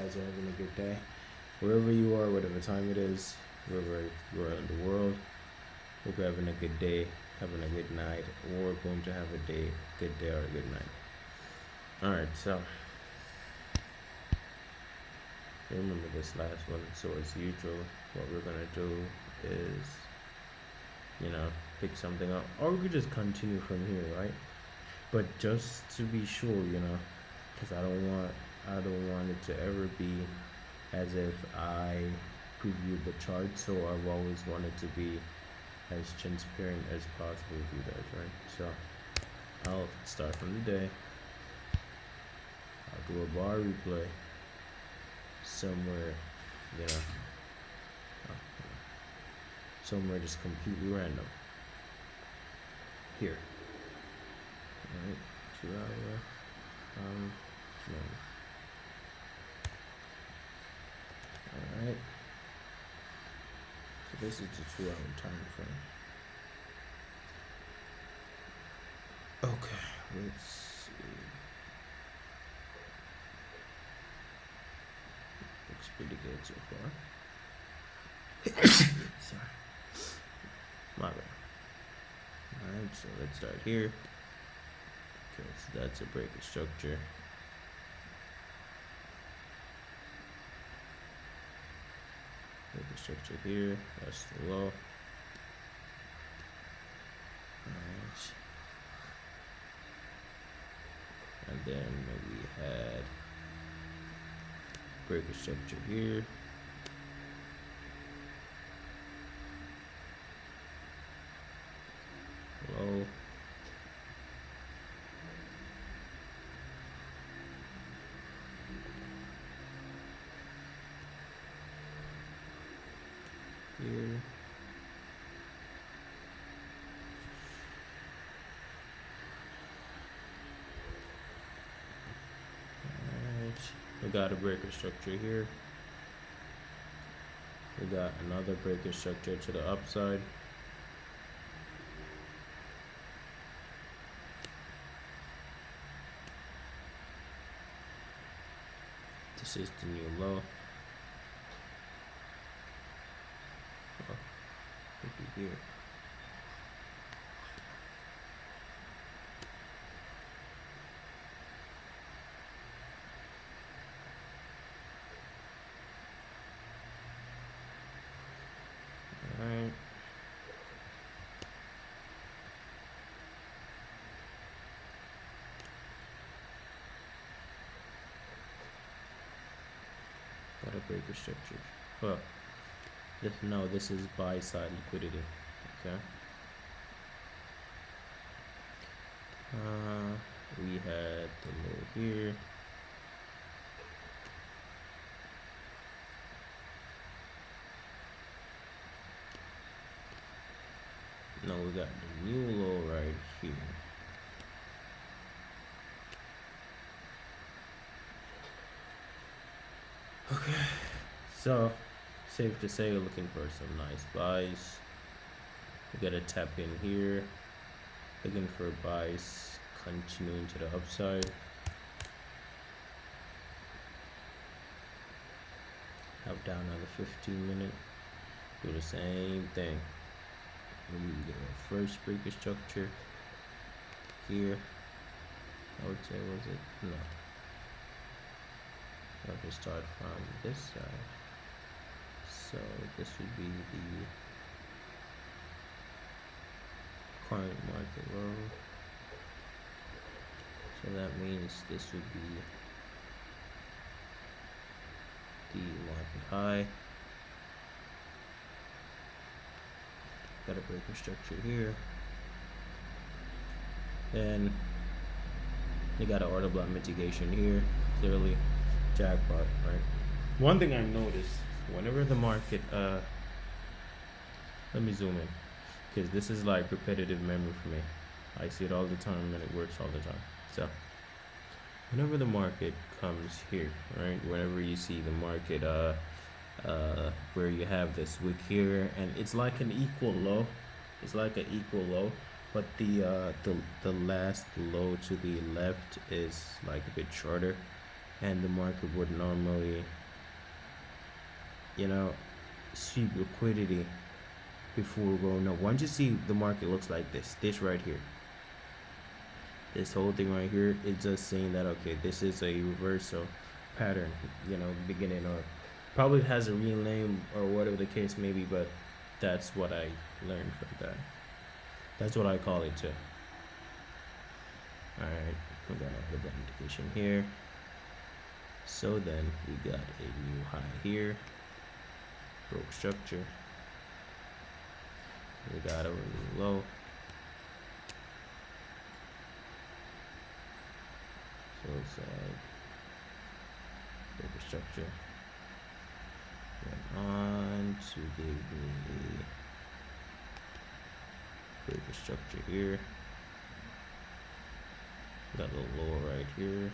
guys are having a good day. Wherever you are, whatever time it is, wherever you are in the world, hope you're having a good day, having a good night, or going to have a good day or a good night. Alright, so remember this last one. So as usual, what we're gonna do is, pick something up, or we could just continue from here, right? But just to be sure, because I don't want it to ever be as if I preview the chart. So I've always wanted to be as transparent as possible with you guys, right? So I'll start from the day. I'll do a bar replay somewhere, you know, somewhere just completely random. Here. Alright, 2 hour. No. Alright. So this is the 2 hour time frame. Okay, let's see. Looks pretty good so far. Sorry. My bad. Alright, so let's start here. Okay, so that's a breaker structure. Breaker structure here, that's the low. Alright. And then we had breaker structure here. Low. Here. Alright. We got a breaker structure here. We got another breaker structure to the upside. This is the new low. Oh, could be here. Alright. Got a breaker structure. Well, this is buy side liquidity. Okay. We had the low here. No, we got the new low right here. Okay, so safe to say we're looking for some nice buys. We got a tap in here, looking for buys continuing to the upside. Up down on the 15-minute, do the same thing. We get our first breaker structure here. I would say, was it? No. I can start from this side. So this would be the current market low. So that means this would be the market high. Got a breaker structure here. Then you got an order block mitigation here. Clearly, jackpot, right? One thing I noticed whenever the market, let me zoom in, because this is like repetitive memory for me. I see it all the time and it works all the time. So whenever the market comes here, right? Whenever you see the market, where you have this wick here, and it's like an equal low. It's like an equal low, but the last low to the left is like a bit shorter. and the market would normally, you know, sweep liquidity before going up. Once you see the market looks like this right here, this whole thing right here is just saying that okay, this is a reversal pattern, beginning, or probably has a real name or whatever the case may be, but that's what I learned from that. That's what I call it too. Alright, we got another indication here. So then we got a new high here, broke structure. We got a new low. So it's broke structure. Went on to give me a break structure here. Got a low right here.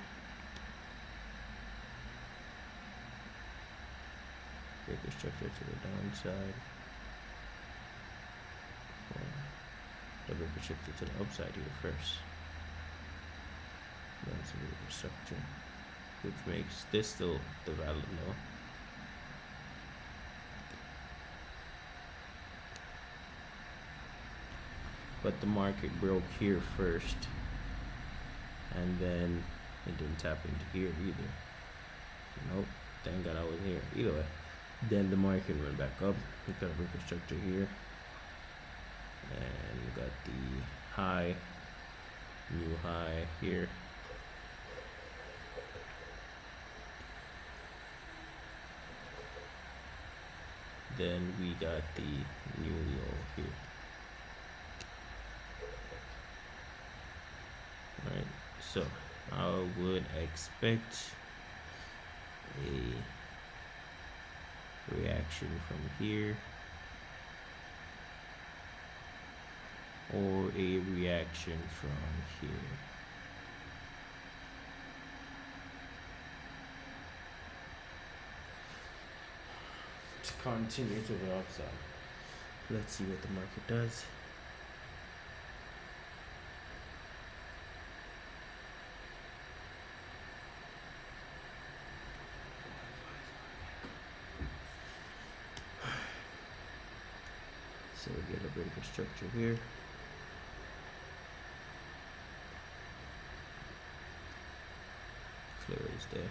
Break structure to the downside. The break structure to the upside here first. That's a break structure, which makes this still the valid low. But the market broke here first, and then it didn't tap into here either. Nope, thank God I was here. Either way, then the market went back up. We got a break structure here, and we got the high, new high here. Then we got the new low here. Right, so I would expect a reaction from here, or a reaction from here. To continue to the upside. Let's see what the market does. So we get a break of structure here. Clear as day.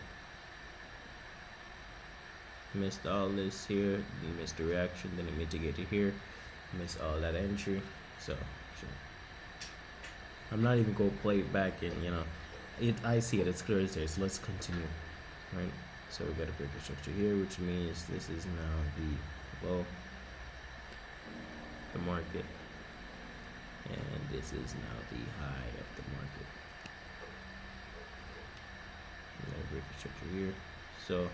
Missed all this here. You missed the reaction, then you mitigated here. Missed all that entry. So sure. I'm not even gonna play it back in, I see it, it's clear as day. So let's continue. Right? So we got a break of structure here, which means this is now the low, the market, and this is now the high of the market. We got a break of structure here. So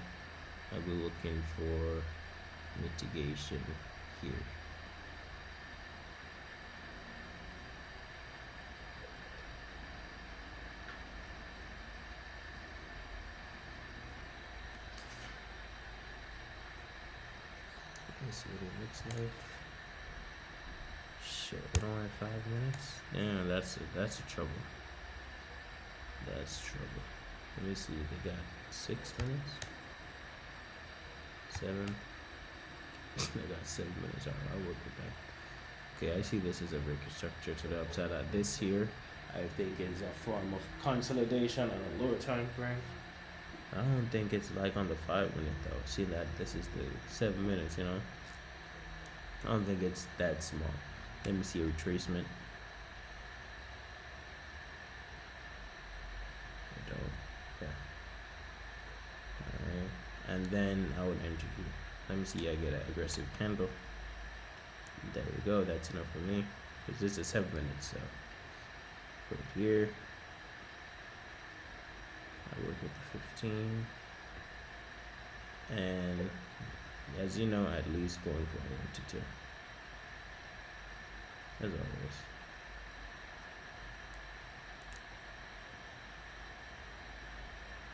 I'll be looking for mitigation here. Let's see what it looks like. Shit, we don't have 5 minutes. Damn, that's a trouble. That's trouble. Let me see. They got 6 minutes. 7. They got 7 minutes. Alright, I'll work with that. Okay, I see this is a break structure to the upside. This here, I think, is a form of consolidation on a lower time frame. I don't think it's like on the 5 minute though. See that this is the 7 minutes, I don't think it's that small. Let me see a retracement. I don't. Yeah. Alright. And then I would enter here. Let me see, I get an aggressive candle. There we go, that's enough for me. Because this is 7 minutes, so put it here. I work with the 15. And as you know, at least going for 1 to 2. As always.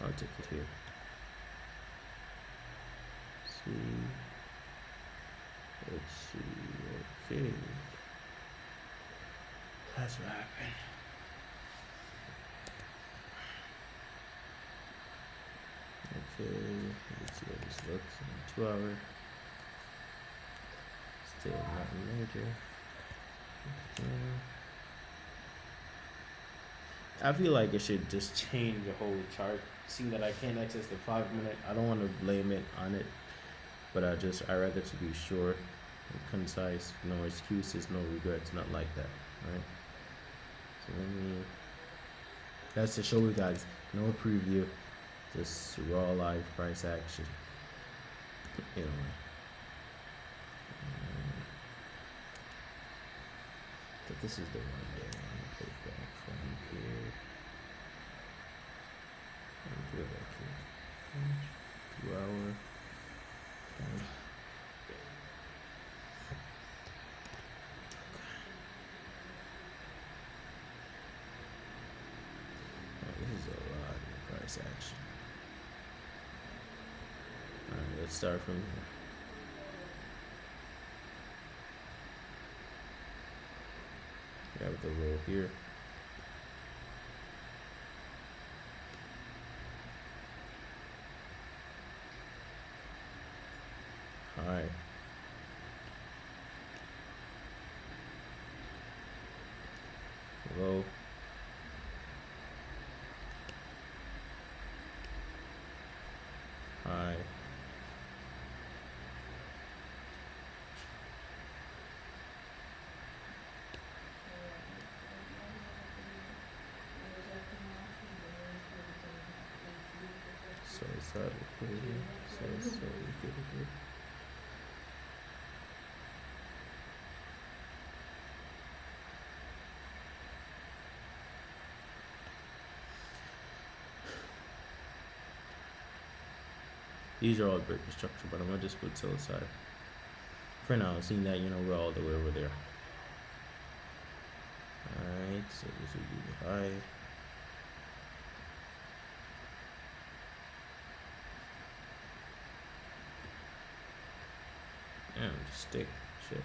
I'll take it here. Let's see. Okay. That's what happened. 2 hour. Still nothing major. I feel like it should just change the whole chart. Seeing that I can't access the 5 minute, I don't want to blame it on it, but I rather to be short and concise, no excuses, no regrets, not like that, right? So that's to show you guys, no preview, just raw live price action, you know. But this is the one there. Let me put it back from here. Let me put it back here. 2 hour. Okay. This is a lot of price action. Alright, let's start from here. Grab the roll here. High. Low. High. So it's that liquidity. So it's liquidity. These are all breaker structure, but I'm gonna just put to the side. For now, seeing that we're all the way over there. Alright, so this would be the high. And just stick shit.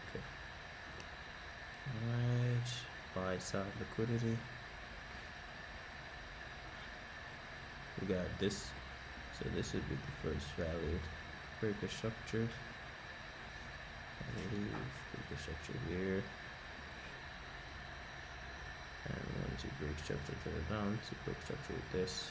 Okay. Alright, buy side liquidity. We got this. So this would be the first valid breaker structure. I believe breaker structure here. And we want to break structure further down to break structure with this.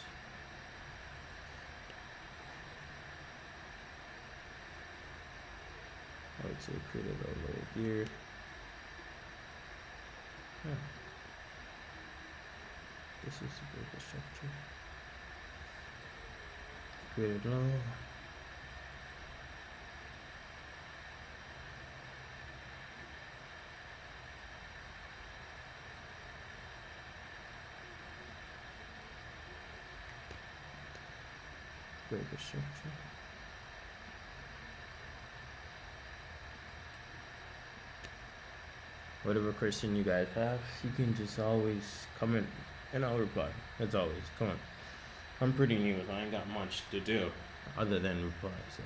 I would say create a low here. Yeah. This is the breaker structure. Create a low. Breaker structure. Whatever question you guys have, you can just always comment and I'll reply. As always, come on. I'm pretty new, so I ain't got much to do other than reply, so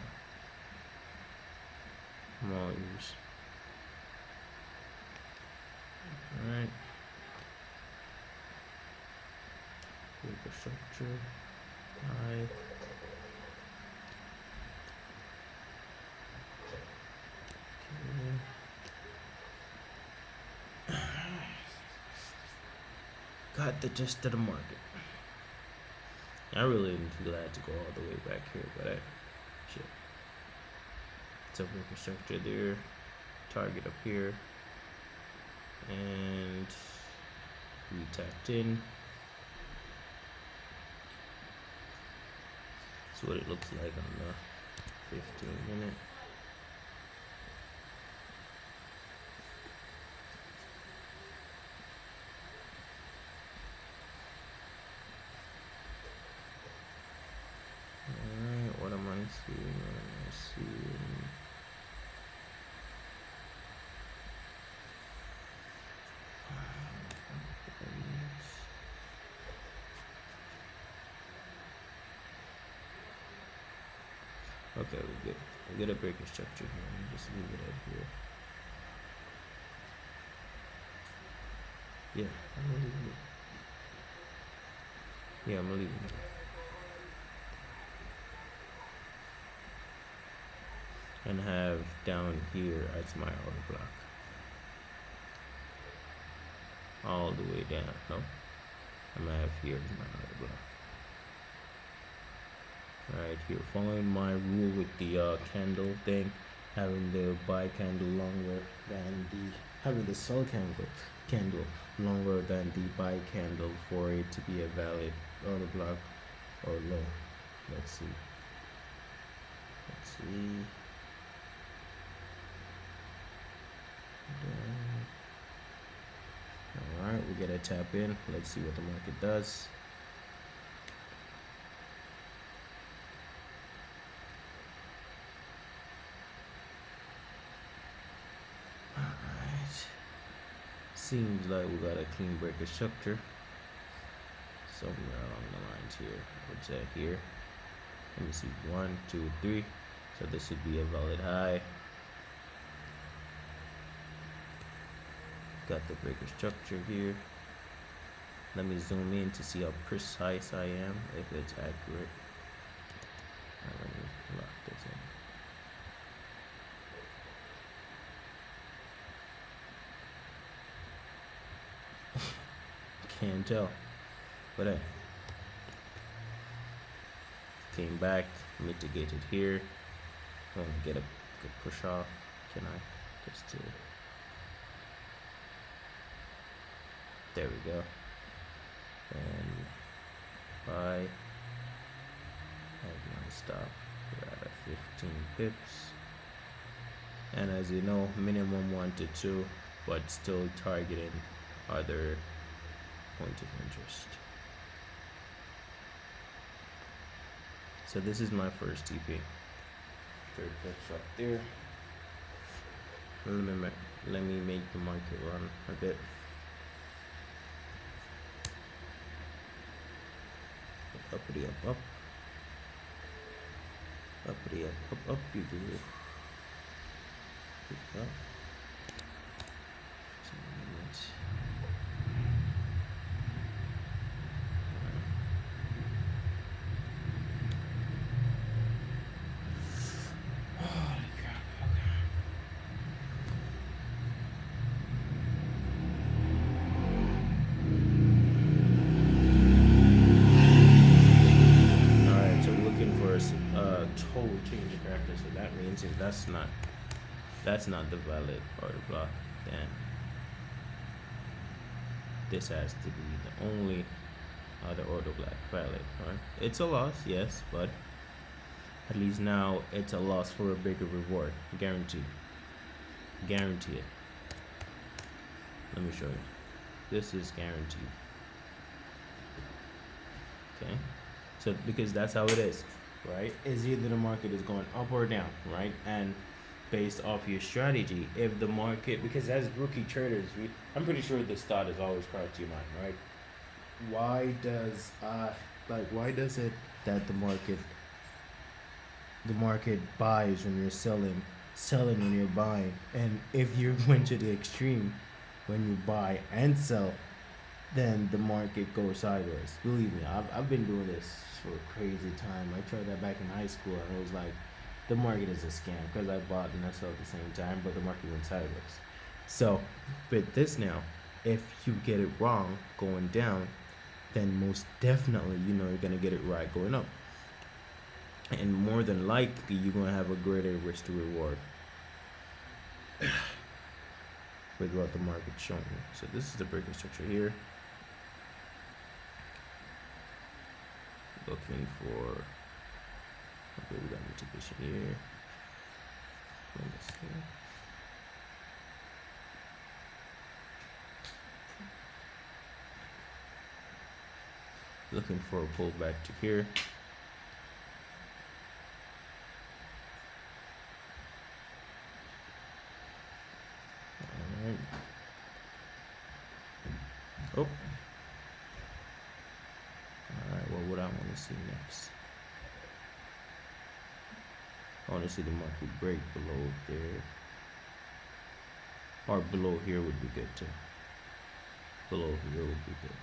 I'm all ears. Alright. Breaker structure. High. Got the gist of the market. I really didn't feel I had to go all the way back here, but shit. It's a breaker structure there, target up here, and we tapped in. That's what it looks like on the 15-minute. Alright, what am I seeing? Okay, we're good. We got a breaker structure here. Let me just leave it up here. Yeah, I'm gonna leave it. Yeah, I'm gonna leave it. and have down here as my order block, all the way down. No, I'm gonna have here as my order block. Right here, following my rule with the candle thing, having the buy candle longer than having the sell candle longer than the buy candle for it to be a valid order block or low. Let's see. All right, we gotta tap in. Let's see what the market does. All right, seems like we got a clean breaker structure somewhere along the lines here. What's that here? Let me see, 1, 2, 3. So this would be a valid high. Got the breaker structure here. Let me zoom in to see how precise I am, if it's accurate. Let me lock this in. Can't tell, but hey, came back, mitigated here. I want to get a good push off. Can I just do it? There we go. And buy. Have my stop. We're at a 15 pips. And as you know, minimum 1 to 2, but still targeting other points of interest. So this is my first TP. 3rd pips right there. Let me make the market run a bit. Uppity up. Uppity up, you do it. Pick up. Total change of character, so that means if that's not the valid order block, then this has to be the only other order block valid, right? It's a loss, yes, but at least now it's a loss for a bigger reward, guaranteed. Guarantee it. Let me show you. This is guaranteed. Okay, so because that's how it is, right? Is either the market is going up or down, right? And based off your strategy, if the market, because as rookie traders, I'm pretty sure this thought is always crossed to your mind, right? Why does it that the market buys when you're selling when you're buying, and if you went to the extreme when you buy and sell, then the market goes sideways. Believe me, I've been doing this for a crazy time. I tried that back in high school, and it was like, the market is a scam because I bought and I sold at the same time, but the market went sideways. So, with this now, if you get it wrong going down, then most definitely you're gonna get it right going up, and more than likely you're gonna have a greater risk to reward with what the market's showing you. So this is the breaker structure here. Looking for, okay, we got mitigation here. Looking for a pullback to here. Alright. Oh. Alright, well, what I want to see next? I want to see the market break below there. Or below here would be good too. Below here would be good.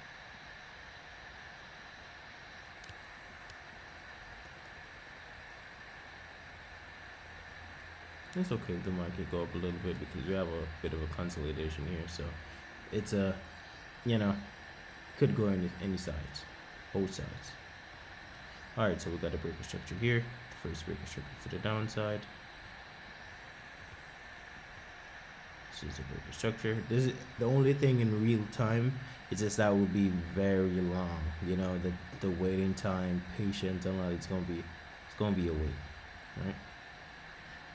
It's okay if the market go up a little bit because we have a bit of a consolidation here. So it's a, you know, could go any sides, both sides. All right, so we got a breaker structure here. The first breaker structure to the downside. This is the breaker structure. This is the only thing in real time. It's just that will be very long. You know, the waiting time, patience, and all that. It's gonna be a wait, right?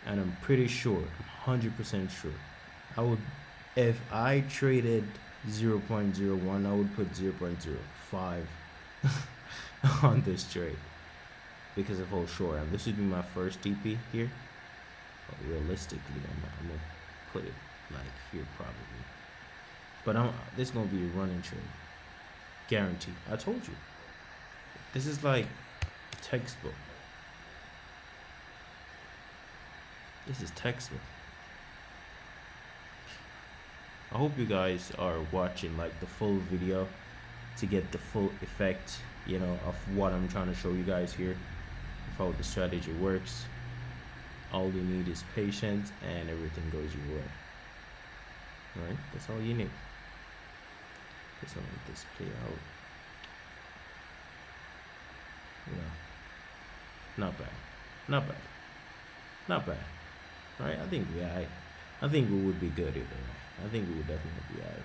And I'm pretty sure, I'm 100% sure, I would, if I traded 0.01, I would put 0.05 on this trade because of how short. And this would be my first TP here. But realistically, I'm gonna put it like here probably. But this is gonna be a running trade, guaranteed. I told you. This is like textbook. This is textbook. I hope you guys are watching like the full video to get the full effect, you know, of what I'm trying to show you guys here, of how the strategy works. All you need is patience and everything goes your way. Alright, that's all you need. Just want this play out. Yeah. Not bad. Not bad. Not bad. Right? I think I think we would be good either way. I think we would definitely be alright.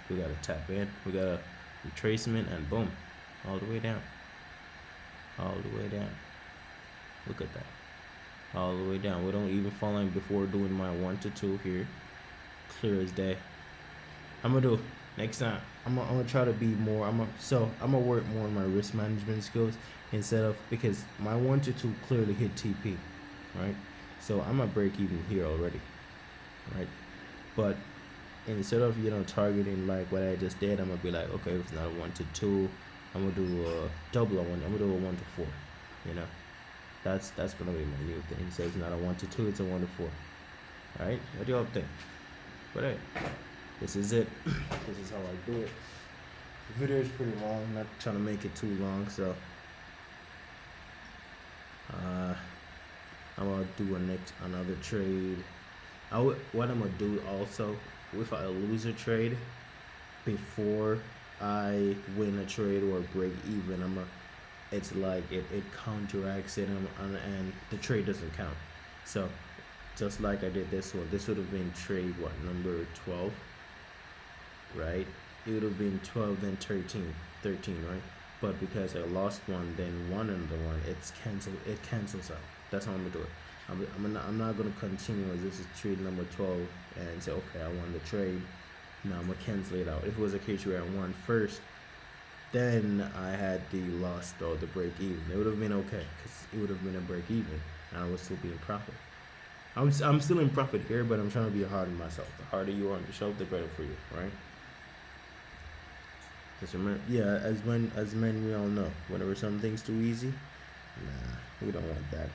We gotta tap in. We got a retracement and boom. All the way down. All the way down. Look at that. All the way down. We don't even fall in before doing my 1 to 2 here. Clear as day. I'm gonna do next time. I'm gonna try to be more. I'm gonna work more on my risk management skills instead of, because my 1 to 2 clearly hit TP, right? So I'm gonna break even here already, right? But instead of, you know, targeting like what I just did, I'm gonna be like, okay, if it's not a 1 to 2, I'm gonna do a double on 1. I'm gonna do a 1 to 4. You know, that's gonna be my new thing. So it's not a 1 to 2, it's a 1 to 4. All right, what do y'all think? But hey, this is it. This is how I do it. The video is pretty long. I'm not trying to make it too long, so I'm gonna do another trade. What I'm gonna do also, if I lose a trade before I win a trade or break even, it's like it counteracts it, and the trade doesn't count. So just like I did this one, this would have been trade what, number 12, right? It would have been 12, then 13, right? But because I lost one, then one another one, it cancels out. That's how I'm gonna do it. I'm not gonna continue as this is trade number 12 and say, okay, I won the trade. No, I'm gonna cancel it out. If it was a case where I won first, then I had the loss or the break even, it would have been okay because it would have been a break even, and I would still be in profit. I'm still in profit here, but I'm trying to be hard on myself. The harder you are on yourself, the better for you, right? Because remember, yeah, as men, we all know, whenever something's too easy, nah, we don't want that.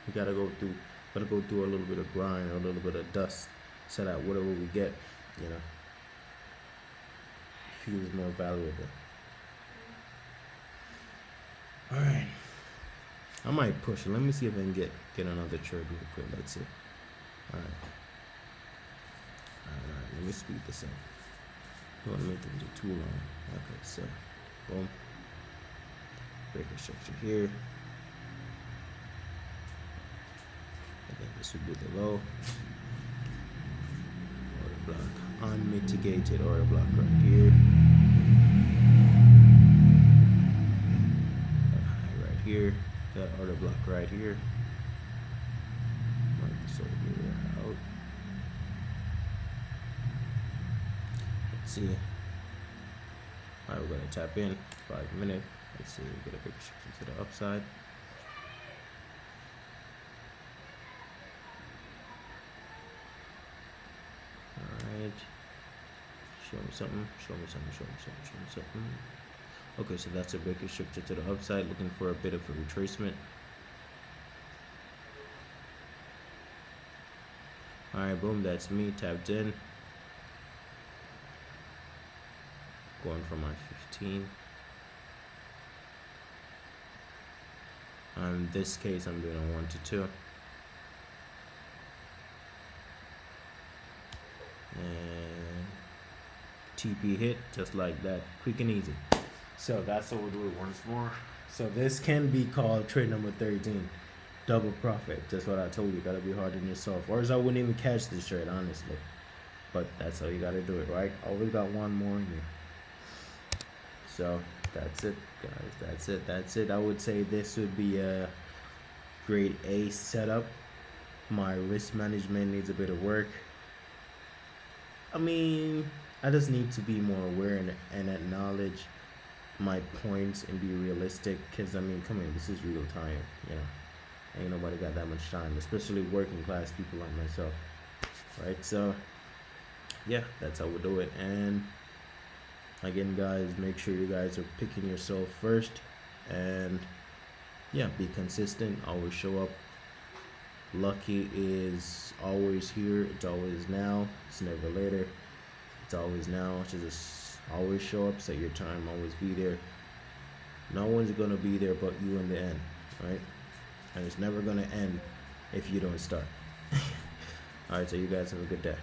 We gotta go through a little bit of grind or a little bit of dust, so that whatever we get, you know, feels more valuable. All right, I might push it. Let me see if I can get another trade real quick. Let's see. All right. Let me speed this up. Don't want to make the video too long. Okay, so boom, breaker structure here. I think this would be the low. Order block, unmitigated order block right here. High right here. That order block right here. Mark this over here out. Let's see. Alright, we're gonna tap in 5 minutes. Let's see, we get a big structure to the upside. Alright. Show me something. Okay, so that's a bigger structure to the upside, looking for a bit of a retracement. Alright, boom, that's me tapped in. Going for my 15. In this case, I'm doing a 1 to 2. And TP hit just like that, quick and easy. So that's what we'll do it once more. So this can be called trade number 13, double profit. Just what I told you, gotta be hard on yourself. Or else I wouldn't even catch this trade, honestly. But that's how you gotta do it, right? Always got one more in here. So that's it, guys. That's it. I would say this would be a grade A setup. My risk management needs a bit of work. I mean, I just need to be more aware and acknowledge my points and be realistic. Cause I mean, come on, this is real time. You know, ain't nobody got that much time, especially working class people like myself. Right? So, yeah, that's how we do it. And again, guys, make sure you guys are picking yourself first, and yeah, be consistent. Always show up. Lucky is always here. It's always now. It's never later. It's always now. So just always show up. Set your time. Always be there. No one's gonna be there but you in the end, right? And it's never gonna end if you don't start. All right. So you guys have a good day.